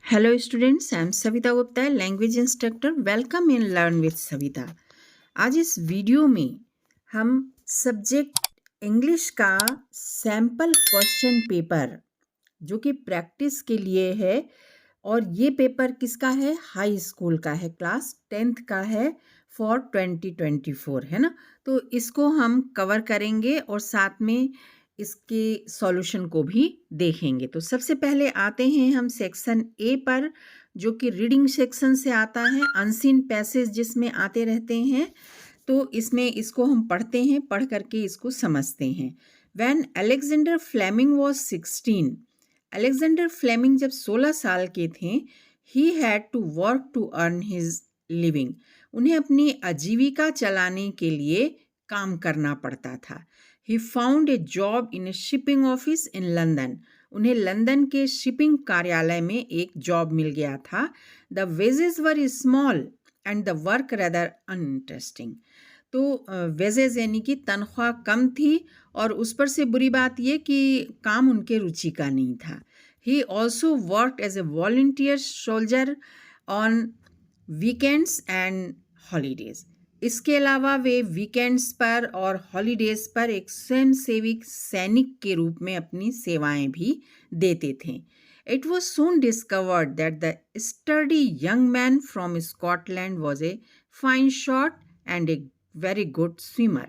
Hello students, I am Savita Gupta, language instructor. Welcome in learn with Savita. आज इस video में हम subject English का सैम्पल क्वेश्चन पेपर जो कि प्रैक्टिस के लिए है, और ये पेपर किसका है? हाई स्कूल का है, क्लास 10th का है फॉर 2024, है ना. तो इसको हम कवर करेंगे और साथ में इसके सॉल्यूशन को भी देखेंगे. तो सबसे पहले आते हैं हम सेक्शन ए पर, जो कि रीडिंग सेक्शन से आता है. अनसीन पैसेज जिसमें आते रहते हैं, तो इसमें इसको हम पढ़ते हैं, पढ़ करके इसको समझते हैं. When Alexander Fleming was 16, Alexander Fleming जब 16 साल के थे, he had to work to earn his living. उन्हें अपनी आजीविका चलाने के लिए काम करना पड़ता था. He found a job in A shipping office in London. उन्हें लंदन के शिपिंग कार्यालय में एक जॉब मिल गया था. The wages were small and the work rather uninteresting. तो वेजेस यानी कि तनख्वाह कम थी, और उस पर से बुरी बात ये कि काम उनके रुचि का नहीं था. He also worked as a volunteer soldier on weekends and holidays. इसके अलावा वे वीकेंड्स पर और हॉलीडेज पर एक स्वयंसेवी सैनिक के रूप में अपनी सेवाएं भी देते थे. It was soon discovered that the sturdy young man from Scotland was a fine shot and a very good swimmer.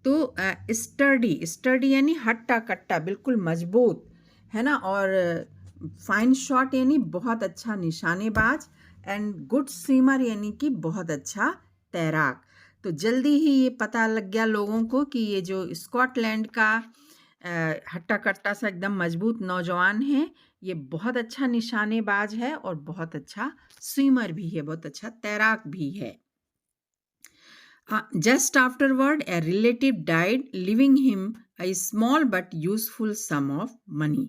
तो स्टर्डी यानी हट्टा कट्टा, बिल्कुल मजबूत, है ना. और फाइन शॉट यानी बहुत अच्छा निशानेबाज, एंड गुड स्विमर यानी कि बहुत अच्छा तैराक. तो जल्दी ही ये पता लग गया लोगों को कि ये जो स्कॉटलैंड का हट्टा कट्टा सा एकदम मजबूत नौजवान है, ये बहुत अच्छा निशानेबाज है और बहुत अच्छा स्विमर भी है, बहुत अच्छा तैराक भी है. Just afterward, a relative died, leaving him a small but useful sum of money.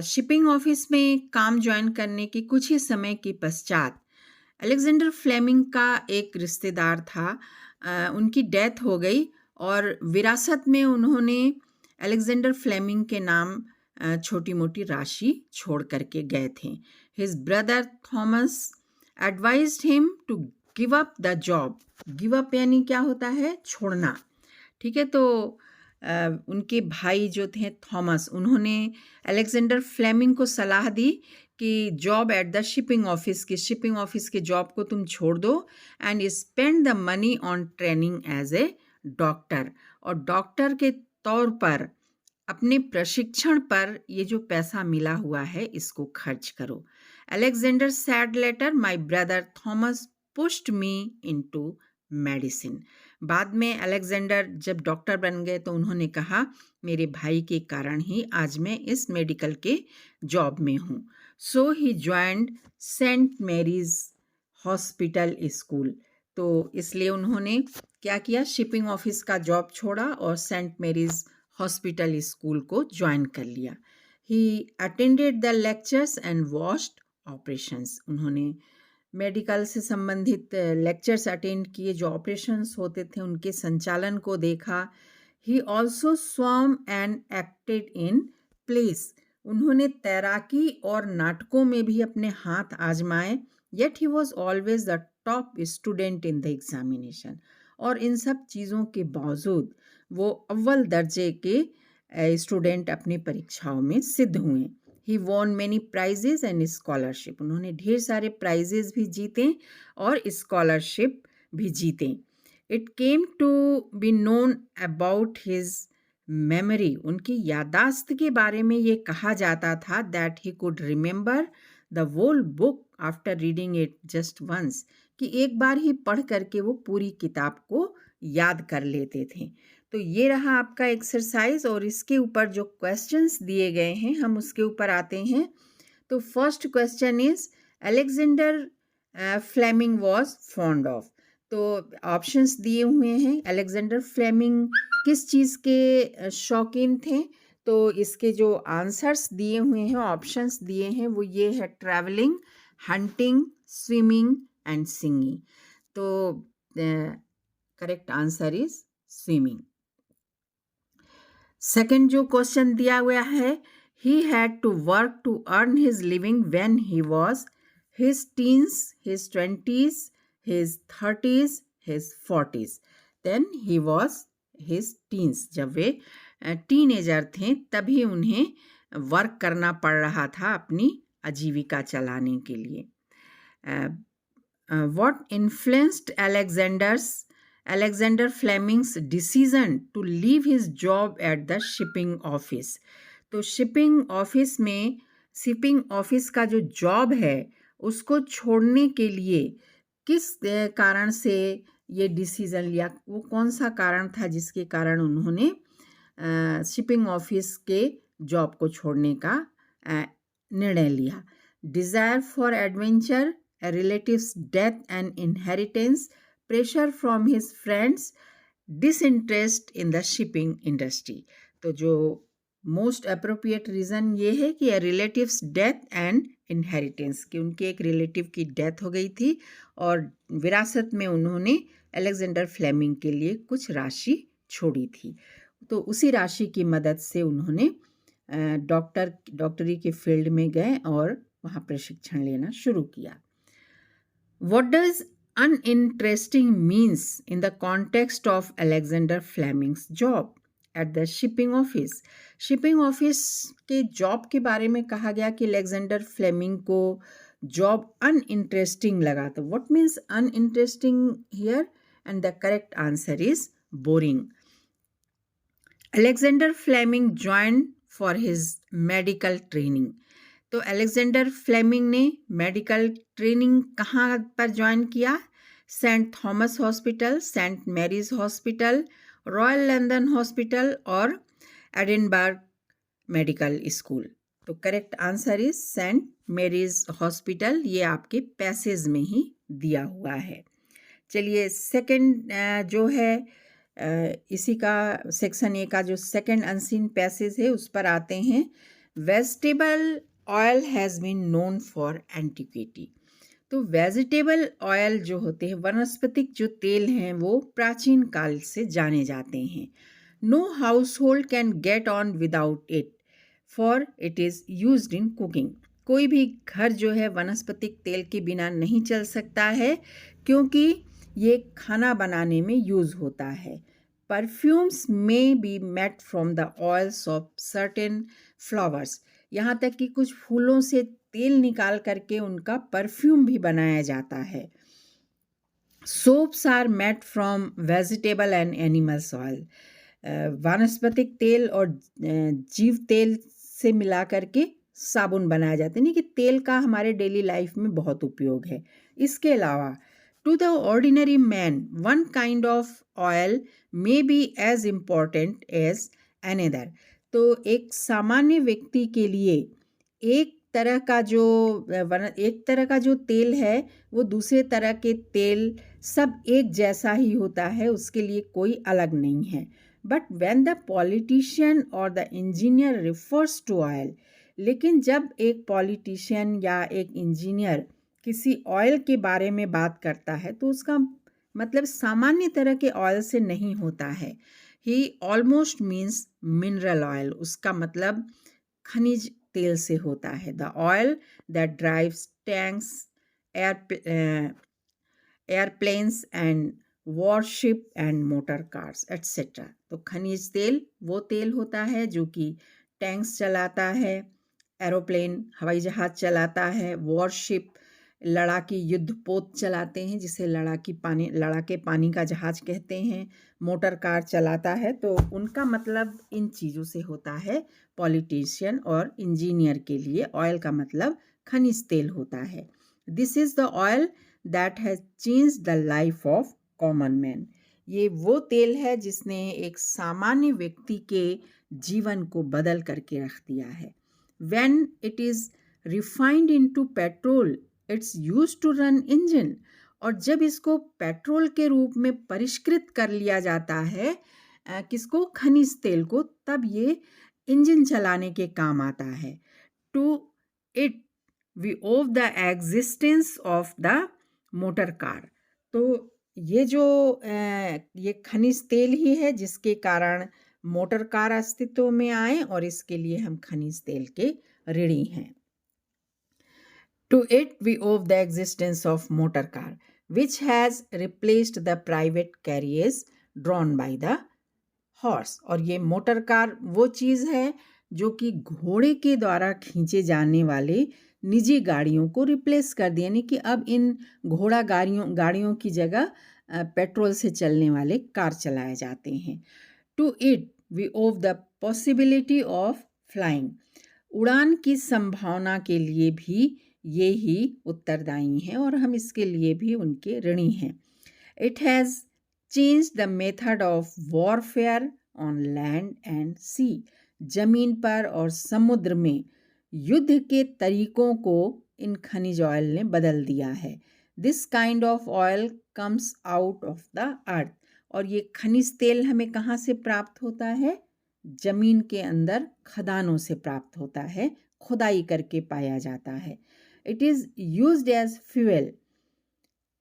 Shipping office में काम ज्वाइन करने के कुछ ही समय के पश्चात अलेक्जेंडर फ्लेमिंग का एक रिश्तेदार था, उनकी डेथ हो गई, और विरासत में उन्होंने अलेक्जेंडर फ्लेमिंग के नाम छोटी मोटी राशि छोड़ करके गए थे. His brother Thomas advised him to give up the job. Give up यानी क्या होता है? छोड़ना. ठीक है. तो उनके भाई जो थे थॉमस, उन्होंने अलेक्जेंडर फ्लेमिंग को सलाह दी कि job at the shipping office के जॉब को तुम छोड़ दो, and spend the money on training as a doctor. और डॉक्टर के तौर पर अपने प्रशिक्षण पर ये जो पैसा मिला हुआ है इसको खर्च करो. Alexander said later, my brother Thomas pushed me into medicine. बाद में अलेक्जेंडर जब डॉक्टर बन गए तो उन्होंने कहा, मेरे भाई के कारण ही आज मैं इस मेडिकल के जॉब में हूँ. So he joined Saint Mary's Hospital School. तो इसलिए उन्होंने क्या किया? शिपिंग ऑफिस का जॉब छोड़ा और सेंट मैरीज हॉस्पिटल स्कूल को ज्वाइन कर लिया. He attended the lectures and watched operations. उन्होंने मेडिकल से संबंधित लेक्चर्स अटेंड किए, जो ऑपरेशंस होते थे उनके संचालन को देखा. He also swam and acted in plays. उन्होंने तैराकी और नाटकों में भी अपने हाथ आजमाए. Yet he was always the top student in the examination. और इन सब चीज़ों के बावजूद वो अव्वल दर्जे के स्टूडेंट अपनी परीक्षाओं में सिद्ध हुए. He won many prizes and scholarship. उन्होंने ढेर सारे प्राइजेज भी जीते और स्कॉलरशिप भी जीते. It came to be known about his memory. उनकी यादाश्त के बारे में ये कहा जाता था that he could remember the whole book after reading it just once. कि एक बार ही पढ़ करके वो पूरी किताब को याद कर लेते थे. तो ये रहा आपका एक्सरसाइज, और इसके ऊपर जो क्वेश्चंस दिए गए हैं हम उसके ऊपर आते हैं. तो first question is Alexander Fleming was fond of. तो ऑप्शंस दिए हुए हैं. अलेक्जेंडर फ्लेमिंग किस चीज़ के शौकीन थे? तो इसके जो आंसर्स दिए हुए हैं, ऑप्शंस दिए हैं, वो ये है: travelling, hunting, swimming and singing. तो correct answer is swimming. Second जो क्वेश्चन दिया हुआ है, He had to work to earn his living when he was his teens, his 20s, his 30s, his 40s. Then he was his teens. जब वे teenager थे तभी उन्हें work करना पड़ रहा था अपनी आजीविका चलाने के लिए. What influenced Alexander Fleming's decision to leave his job at the shipping office? तो शिपिंग ऑफिस का जो जॉब है उसको छोड़ने के लिए किस कारण से ये डिसीजन लिया, वो कौन सा कारण था जिसके कारण उन्होंने शिपिंग ऑफिस के जॉब को छोड़ने का निर्णय लिया? Desire for adventure, relatives death and inheritance, pressure from his friends, disinterest in the shipping industry. तो जो मोस्ट अप्रोप्रिएट रीज़न ये है कि रिलेटिव्स डेथ एंड इनहेरिटेंस, कि उनके एक रिलेटिव की डेथ हो गई थी और विरासत में उन्होंने अलेक्जेंडर फ्लेमिंग के लिए कुछ राशि छोड़ी थी. तो उसी राशि की मदद से उन्होंने डॉक्टरी के फील्ड में गए और वहाँ प्रशिक्षण लेना शुरू किया. What does uninteresting means in the context of Alexander Fleming's job at the shipping office? Shipping office के जॉब के बारे में कहा गया कि अलेक्जेंडर फ्लेमिंग को जॉब अनइंटरेस्टिंग लगा. तो what means uninteresting here? And the correct answer is boring. Alexander Fleming join for his medical training. तो अलेक्जेंडर फ्लेमिंग ने मेडिकल ट्रेनिंग कहाँ पर ज्वाइन किया? Saint Thomas hospital, saint Mary's hospital, royal London hospital और Edinburgh medical school. तो correct answer is saint Mary's hospital. ये आपके passage में ही दिया हुआ है. चलिए सेकंड जो है इसी का सेक्शन ए का जो सेकंड अनसीन पैसेज है उस पर आते हैं. Vegetable oil has been known for antiquity. तो वेजिटेबल ऑयल जो होते हैं, वनस्पतिक जो तेल हैं, वो प्राचीन काल से जाने जाते हैं. No household can get on without it for it is used in cooking. कोई भी घर जो है वनस्पतिक तेल के बिना नहीं चल सकता है क्योंकि ये खाना बनाने में यूज़ होता है. परफ्यूम्स में be made from the oils of certain flowers. यहाँ तक कि कुछ फूलों से तेल निकाल करके उनका परफ्यूम भी बनाया जाता है. Soaps are made from vegetable and animals oil. वनस्पतिक तेल और जीव तेल से मिला करके साबुन बनाया जाता है. नहीं कि तेल का हमारे डेली लाइफ में बहुत उपयोग है. इसके अलावा to the ordinary man one kind of oil may be as important as another. तो एक सामान्य व्यक्ति के लिए एक तरह का जो तेल है वो दूसरे तरह के तेल सब एक जैसा ही होता है, उसके लिए कोई अलग नहीं है. बट व्हेन द पॉलिटिशियन और the engineer refers to oil, लेकिन जब एक पॉलिटिशियन या एक इंजीनियर किसी ऑयल के बारे में बात करता है तो उसका मतलब सामान्य तरह के ऑयल से नहीं होता है. ही ऑलमोस्ट मीन्स मिनरल ऑयल. उसका मतलब खनिज तेल से होता है. The oil that drives tanks, airplanes and worship and motor cars etcetera. तो खनिज तेल वो तेल होता है जो कि टैंक्स चलाता है, एरोप्लेन हवाई जहाज चलाता है, वॉरशिप लड़ाकी युद्धपोत चलाते हैं जिसे लड़ाके पानी का जहाज कहते हैं, मोटर कार चलाता है. तो उनका मतलब इन चीज़ों से होता है. पॉलिटिशियन और इंजीनियर के लिए ऑयल का मतलब खनिज तेल होता है. This is the oil that has changed the life of common man. ये वो तेल है जिसने एक सामान्य व्यक्ति के जीवन को बदल करके रख दिया है. When it is refined into petrol it's use to run engine. और जब इसको पेट्रोल के रूप में परिष्कृत कर लिया जाता है किसको? खनिज तेल को, तब ये इंजन चलाने के काम आता है. टू इट वी ओव the existence of the motor car. तो ये जो ये खनिज तेल ही है जिसके कारण मोटर कार अस्तित्व में आए और इसके लिए हम खनिज तेल के ऋणी हैं। To it we owe the existence of motor car, which has replaced the private carriages drawn by the horse। और ये मोटर कार वो चीज़ है जो कि घोड़े के द्वारा खींचे जाने वाले निजी गाड़ियों को रिप्लेस कर दिया, यानी कि अब इन घोड़ा गाड़ियों की जगह पेट्रोल से चलने वाले कार चलाए जाते हैं। टू इट वी ओव द पॉसिबिलिटी ऑफ फ्लाइंग। उड़ान की संभावना के लिए भी ये ही उत्तरदायी हैं और हम इसके लिए भी उनके ऋणी हैं। It has change the method of warfare on land and sea. जमीन पर और समुद्र में युद्ध के तरीकों को इन खनिज ऑयल ने बदल दिया है। This kind of oil comes out of the earth. और ये खनिज तेल हमें कहाँ से प्राप्त होता है? जमीन के अंदर खदानों से प्राप्त होता है, खुदाई करके पाया जाता है। It is used as fuel.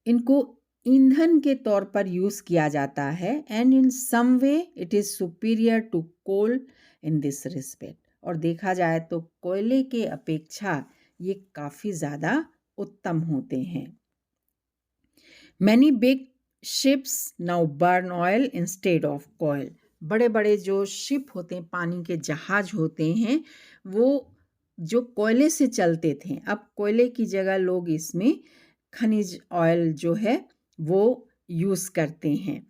इनको ईंधन के तौर पर यूज़ किया जाता है। And in some way it is superior to coal in this respect. और देखा जाए तो कोयले के अपेक्षा ये काफ़ी ज़्यादा उत्तम होते हैं। Many big ships now burn oil instead of कोयल। बड़े बड़े जो शिप होते हैं, पानी के जहाज होते हैं, वो जो कोयले से चलते थे, अब कोयले की जगह लोग इसमें खनिज ऑयल जो है वो यूज़ करते हैं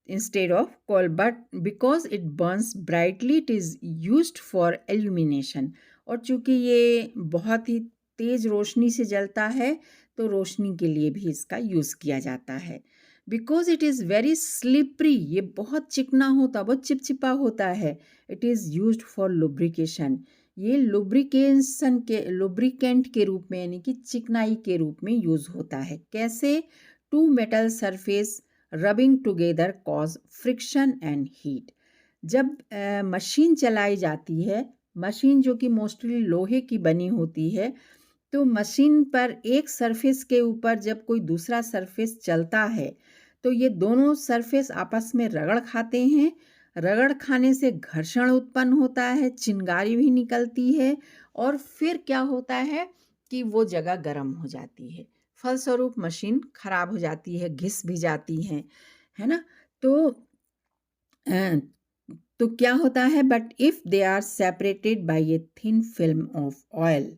इंस्टेड ऑफ कोयल। But because it burns brightly it is used for illumination. और चूँकि ये बहुत ही तेज़ रोशनी से जलता है तो रोशनी के लिए भी इसका यूज़ किया जाता है। Because it is very slippery, ये बहुत चिकना होता, बहुत चिपचिपा होता है। It is used for lubrication. ये लुब्रिकेंट के रूप में, यानी कि चिकनाई के रूप में यूज़ होता है। कैसे? Two metal surface rubbing together cause friction and heat. जब मशीन चलाई जाती है, मशीन जो कि मोस्टली लोहे की बनी होती है, तो मशीन पर एक सरफेस के ऊपर जब कोई दूसरा सरफेस चलता है तो ये दोनों सरफेस आपस में रगड़ खाते हैं। रगड़ खाने से घर्षण उत्पन्न होता है, चिंगारी भी निकलती है और फिर क्या होता है कि वो जगह गर्म हो जाती है। फलस्वरूप मशीन खराब हो जाती है, घिस भी जाती है ना। तो क्या होता है? But if they are separated by a thin film of oil.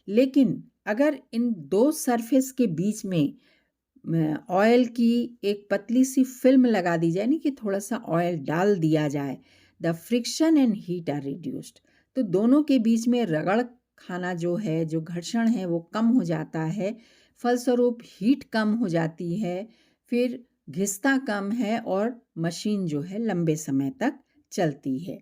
लेकिन अगर इन दो सरफेस के बीच में ऑयल की एक पतली सी फिल्म लगा दी जाए, नहीं कि थोड़ा सा ऑयल डाल दिया जाए, the friction and heat are reduced. तो दोनों के बीच में रगड़ खाना जो है, जो घर्षण है, वो कम हो जाता है। फलस्वरूप हीट कम हो जाती है, फिर घिसता कम है और मशीन जो है लंबे समय तक चलती है।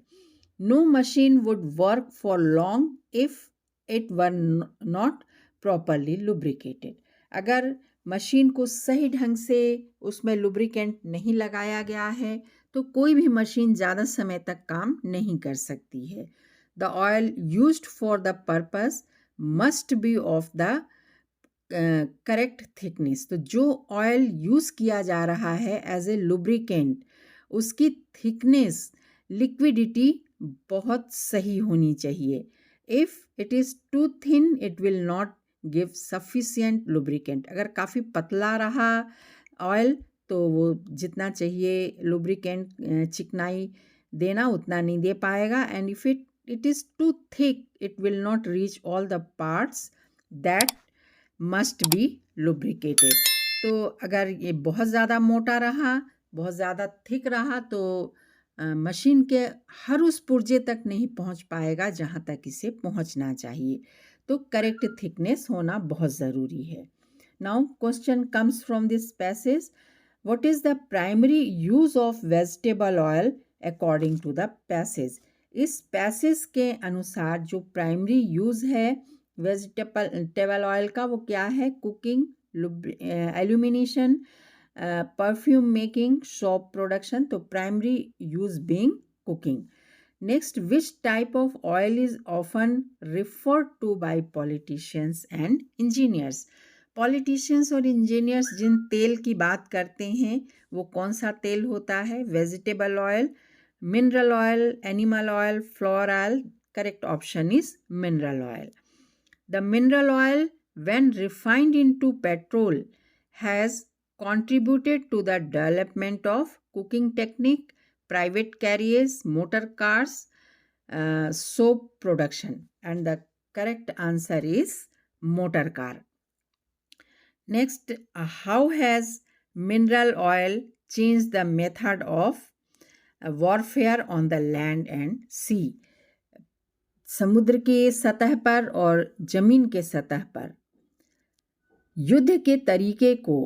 No machine would work for long if it were not properly lubricated. अगर मशीन को सही ढंग से उसमें लुब्रिकेंट नहीं लगाया गया है तो कोई भी मशीन ज़्यादा समय तक काम नहीं कर सकती है। The oil used for the purpose must be of the correct thickness. तो जो ऑयल यूज़ किया जा रहा है एज ए लुब्रिकेंट, उसकी थिकनेस, लिक्विडिटी बहुत सही होनी चाहिए। If it is too thin it will not give sufficient lubricant. अगर काफ़ी पतला रहा ऑयल तो वो जितना चाहिए लुब्रिकेंट, चिकनाई देना, उतना नहीं दे पाएगा। And if it is too thick it will not reach all the parts that must be lubricated. तो अगर ये बहुत ज़्यादा मोटा रहा, बहुत ज़्यादा थिक रहा तो मशीन के हर उस पुर्जे तक नहीं पहुंच पाएगा जहां तक इसे पहुंचना चाहिए। तो करेक्ट थिकनेस होना बहुत ज़रूरी है। Now question comes from this passage, what is the primary use of vegetable oil according to the passage. इस पैसेज के अनुसार जो प्राइमरी यूज़ है वेजिटेबल ऑयल का वो क्या है? Cooking, illumination, perfume making, soap production. तो primary use being cooking. Next, which type of oil is often referred to by politicians and engineers? Politicians और engineers जिन तेल की बात करते हैं वो कौन सा तेल होता है? Vegetable oil, mineral oil, animal oil, flour oil. Correct option is mineral oil. The mineral oil, when refined into petrol, has contributed to the development of cooking technique, private carriers, motor cars, soap production. And the correct answer is motor car. Next, how has mineral oil changed the method of warfare on the land and sea? समुद्र के सतह पर और जमीन के सतह पर युद्ध के तरीके को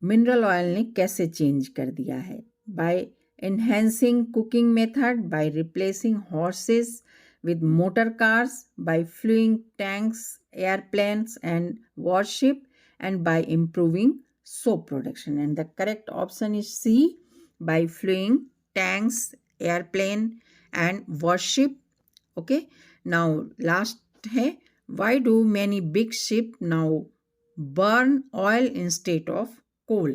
मिनरल ऑयल ने कैसे चेंज कर दिया है? By enhancing cooking method, by replacing horses with motor cars, by fueling tanks, airplanes, and warship, and by improving soap production. And the correct option is C, by fueling tanks, airplane, and warship. Okay. Now last है, why do many big ship now burn oil instead of coal?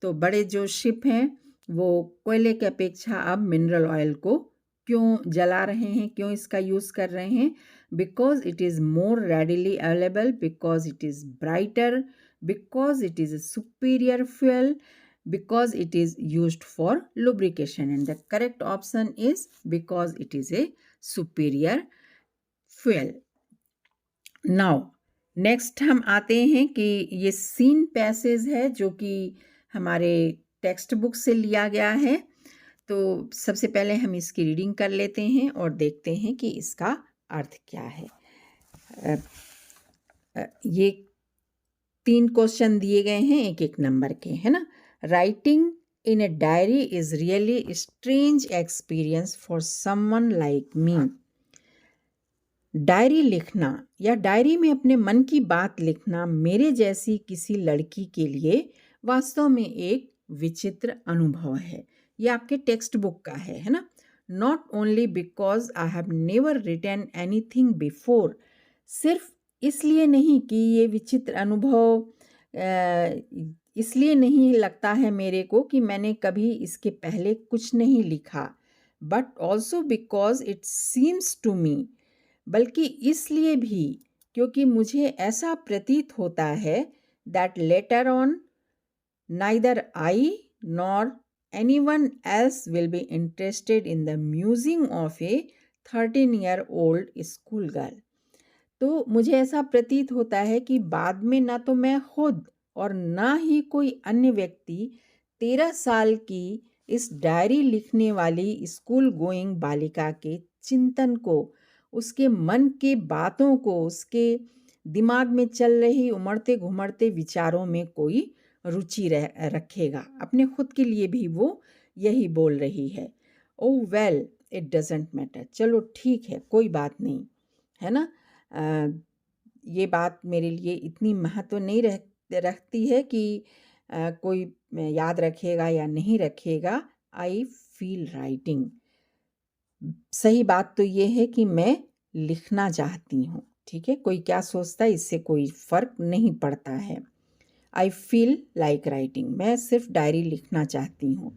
तो बड़े जो ship हैं वो कोयले के अपेक्षा अब मिनरल ऑयल को क्यों जला रहे हैं, क्यों इसका यूज़ कर रहे हैं? Because it is more readily available, because it is brighter, because it is a superior fuel, because it is used for lubrication. And the correct option is because it is a superior fuel. Now next हम आते हैं कि ये scene passage है जो कि हमारे text book से लिया गया है. तो सबसे पहले हम इसकी रीडिंग कर लेते हैं और देखते हैं कि इसका अर्थ क्या है. ये 3 क्वेश्चन दिए गए हैं एक एक नंबर के, है ना. Writing in a diary is really strange experience for someone like me. Diary लिखना या डायरी में अपने मन की बात लिखना मेरे जैसी किसी लड़की के लिए वास्तव में एक विचित्र अनुभव है. ये आपके टेक्स्ट बुक का है ना. Not only because I have never written anything before. सिर्फ इसलिए नहीं कि ये विचित्र अनुभव इसलिए नहीं लगता है मेरे को कि मैंने कभी इसके पहले कुछ नहीं लिखा, but also because it seems to me. बल्कि इसलिए भी क्योंकि मुझे ऐसा प्रतीत होता है that later on neither I nor anyone else will be interested in the musing of a 13-year-old school girl. तो मुझे ऐसा प्रतीत होता है कि बाद में ना तो मैं खुद और ना ही कोई अन्य व्यक्ति 13 साल की इस डायरी लिखने वाली स्कूल गोइंग बालिका के चिंतन को, उसके मन के बातों को, उसके दिमाग में चल रही उमड़ते घुमड़ते विचारों में कोई रुचि रखेगा. अपने खुद के लिए भी वो यही बोल रही है. ओह वेल इट डजेंट मैटर. चलो ठीक है, कोई बात नहीं, है ना. ये बात मेरे लिए इतनी महत्व नहीं रखती है कि कोई याद रखेगा या नहीं रखेगा. I feel writing. सही बात तो ये है कि मैं लिखना चाहती हूँ. ठीक है, कोई क्या सोचता है इससे कोई फ़र्क नहीं पड़ता है. I feel like writing. मैं सिर्फ डायरी लिखना चाहती हूँ.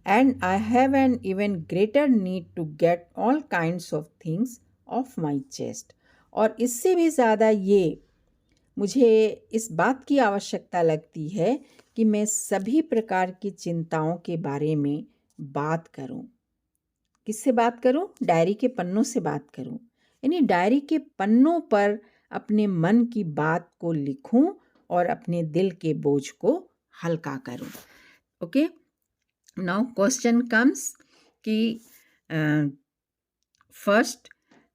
And I have an even greater need to get all kinds of things off my chest. और इससे भी ज़्यादा ये मुझे इस बात की आवश्यकता लगती है कि मैं सभी प्रकार की चिंताओं के बारे में बात करूँ. किससे बात करूँ? डायरी के पन्नों से बात करूँ. यानी डायरी के पन्नों पर अपने मन की बात को लिखूँ और अपने दिल के बोझ को हल्का करूं. ओके, नाउ क्वेश्चन कम्स कि first,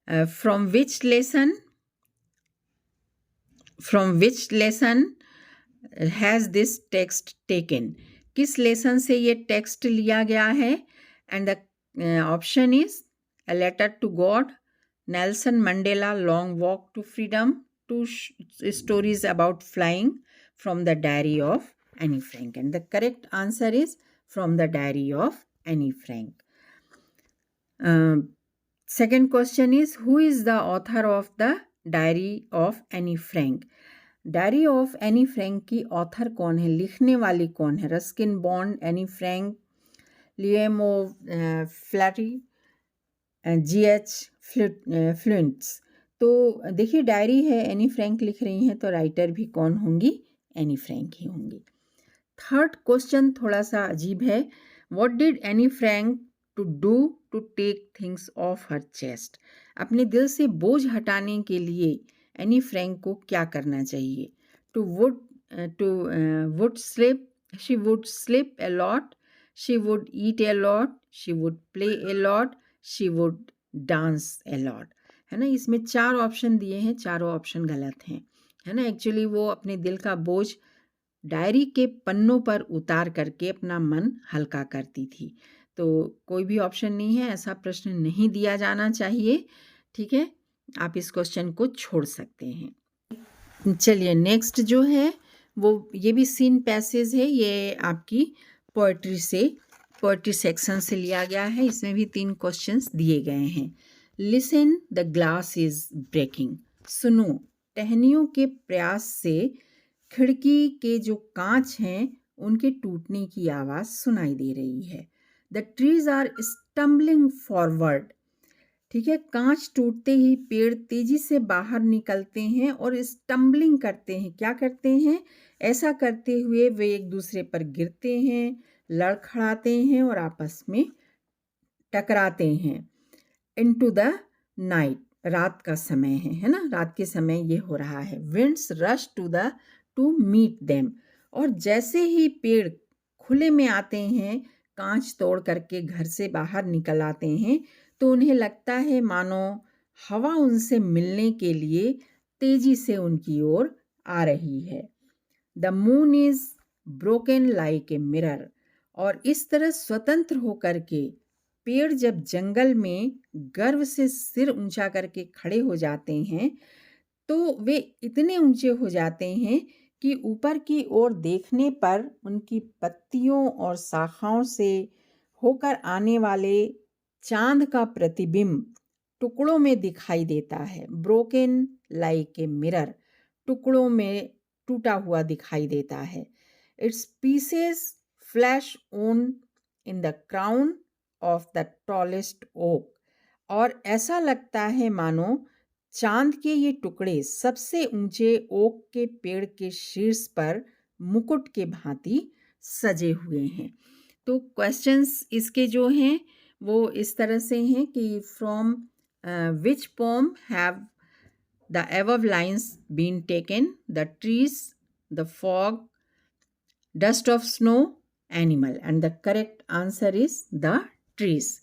from which lesson has this text taken. किस लेसन से ये टेक्स्ट लिया गया है? And the option is a letter to God, Nelson Mandela, long walk to freedom, 2 stories about flying, from the diary of Anne Frank. And the correct answer is from the diary of Anne Frank. Second question is, who is the author of the diary of Anne Frank? Diary of Anne Frank की author कौन है, लिखने वाली कौन है? Ruskin Bond, Anne Frank, Liam O'Flaherty, GH Fluents. तो देखिए diary है, एनी फ्रैंक लिख रही हैं, तो राइटर भी कौन होंगी? एनी फ्रैंक ही होंगी। थर्ड क्वेश्चन थोड़ा सा अजीब है। What did Anne Frank to do to take things off her chest? अपने दिल से बोझ हटाने के लिए एनी फ्रैंक को क्या करना चाहिए? To would slip, she would slip a lot, she would eat a lot, she would play a lot, she would dance a lot। है ना, इसमें 4 ऑप्शन दिए हैं, चारों ऑप्शन गलत हैं। है ना, एक्चुअली वो अपने दिल का बोझ डायरी के पन्नों पर उतार करके अपना मन हल्का करती थी। तो कोई भी ऑप्शन नहीं है, ऐसा प्रश्न नहीं दिया जाना चाहिए। ठीक है, आप इस क्वेश्चन को छोड़ सकते हैं। चलिए नेक्स्ट जो है वो ये भी सीन पैसेज है, ये आपकी पोएट्री सेक्शन से लिया गया है। इसमें भी 3 क्वेश्चंस दिए गए हैं। Listen the glass is breaking, सुनो टहनियों के प्रयास से खिड़की के जो कांच हैं उनके टूटने की आवाज़ सुनाई दे रही है। The trees are stumbling forward, ठीक है, कांच टूटते ही पेड़ तेजी से बाहर निकलते हैं और स्टम्बलिंग करते हैं। क्या करते हैं? ऐसा करते हुए वे एक दूसरे पर गिरते हैं, लड़खड़ाते हैं और आपस में टकराते हैं। इनटू द नाइट, रात का समय है ना, रात के समय ये हो रहा है। Winds rush to meet them, और जैसे ही पेड़ खुले में आते हैं, कांच तोड़ करके घर से बाहर निकल आते हैं, तो उन्हें लगता है मानो हवा उनसे मिलने के लिए तेजी से उनकी ओर आ रही है। The moon is broken like a mirror, और इस तरह स्वतंत्र होकर के पेड़ जब जंगल में गर्व से सिर ऊंचा करके खड़े हो जाते हैं, तो वे इतने ऊंचे हो जाते हैं कि ऊपर की ओर देखने पर उनकी पत्तियों और शाखाओं से होकर आने वाले चांद का प्रतिबिंब टुकड़ों में दिखाई देता है। ब्रोकन लाइक ए मिरर, टुकड़ों में टूटा हुआ दिखाई देता है। Its pieces flash on in the crown of the tallest oak, और ऐसा लगता है मानो चांद के ये टुकड़े सबसे ऊंचे ओक के पेड़ के शीर्ष पर मुकुट के भांति सजे हुए हैं। तो क्वेश्चंस इसके जो हैं वो इस तरह से हैं कि from which poem have the above lines been taken? The trees, the fog, dust of snow, animal, and the correct answer is the trees.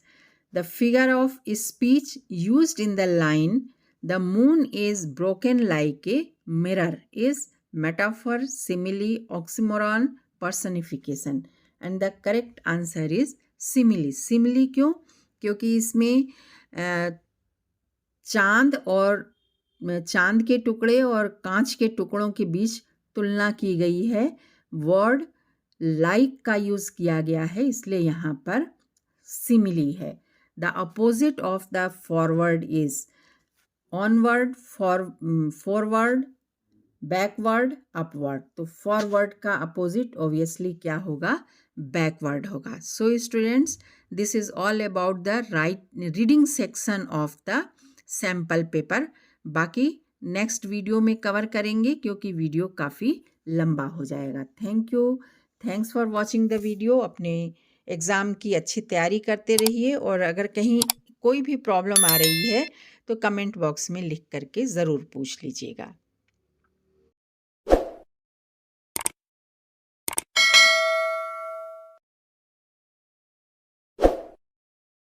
The figure of speech used in the line the moon is broken like a mirror is metaphor, simile, oxymoron, personification, and the correct answer is simile. simile क्यों? क्योंकि इसमें चांद के टुकड़े और कांच के टुकड़ों के बीच तुलना की गई है। वर्ड लाइक का यूज किया गया है, इसलिए यहाँ पर सिमिली है। The opposite of the forward is onward, forward, backward, upward. तो फॉरवर्ड का अपोजिट ऑब्वियसली क्या होगा? बैकवर्ड होगा। So students, this is all about the reading section of the sample paper. बाकी नेक्स्ट वीडियो में कवर करेंगे क्योंकि वीडियो काफ़ी लंबा हो जाएगा। Thank you, thanks for watching the video. अपने एग्ज़ाम की अच्छी तैयारी करते रहिए, और अगर कहीं कोई भी प्रॉब्लम आ रही है तो कमेंट बॉक्स में लिख करके ज़रूर पूछ लीजिएगा।